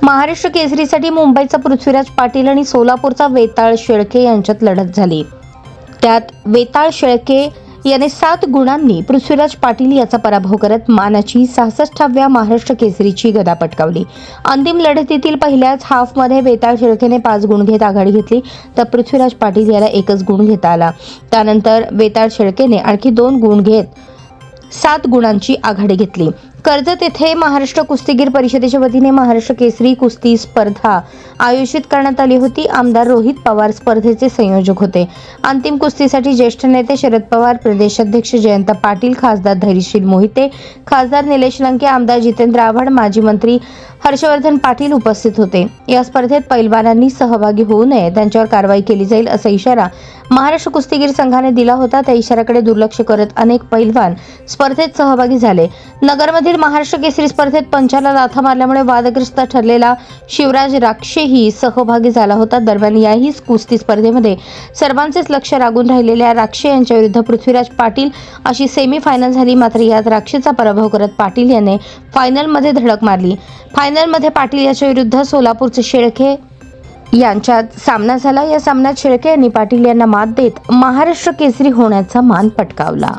महाराष्ट्र केसरीसाठी मुंबईचा पृथ्वीराज पाटील आणि सोलापूरचा वेताळ शेळके यांच्यात लढत झाली। त्यात वेताळ शेळके याने 7 गुणांनी पृथ्वीराज पाटील याचा पराभव करत मानाची 66व्या महाराष्ट्र केसरीची गदा पटकावली। अंतिम लढतीतील पहिल्याच हाफमध्ये वेताळ शेळकेने 5 गुण घेत आघाडी घेतली, तर पृथ्वीराज पाटील याला 1च गुण घेता आला। त्यानंतर वेताळ शेळकेने आणखी 2 गुण घेत 7 गुणांची आघाडी घेतली। कर्जत येथे महाराष्ट्र कुस्तीगीर परिषदेच्या वतीने महाराष्ट्र केसरी कुस्ती स्पर्धा आयोजित करण्यात आली होती। आमदार रोहित पवार स्पर्धेचे संयोजक होते। अंतिम कुस्तीसाठी ज्येष्ठ नेते शरद पवार, प्रदेशाध्यक्ष जयंत पाटील, खासदार धैर्यशील मोहिते, खासदार निलेश लंके, आमदार जितेंद्र आव्हाड, माजी मंत्री हर्षवर्धन पाटील उपस्थित होते। या स्पर्धेत पैलवानांनी सहभागी होऊ नये, त्यांच्यावर कारवाई केली जाईल असा इशारा महाराष्ट्र कुस्तीगीर संघाने दिला होता। त्या इशाऱ्याकडे दुर्लक्ष करत अनेक पैलवान स्पर्धेत सहभागी झाले। नगरमधील महाराष्ट्र केसरी स्पर्धेत पंचाला लाथा मारल्यामुळे वादग्रस्त ठरलेला शिवराज राक्षेही सहभागी झाला होता। दरम्यान याही कुस्ती स्पर्धेमध्ये सर्वांचेच लक्ष लागून राहिलेल्या राक्षे यांच्या विरुद्ध पृथ्वीराज पाटील अशी सेमी फायनल झाली। मात्र यात राक्षेचा पराभव करत पाटील याने फायनलमध्ये धडक मारली। फायनलमध्ये पाटील याच्या विरुद्ध सोलापूरचे शेळके यांच्यात सामना झाला। या सामन्यात शेळके यांनी पाटील यांना मात देत महाराष्ट्र केसरी होण्याचा मान पटकावला।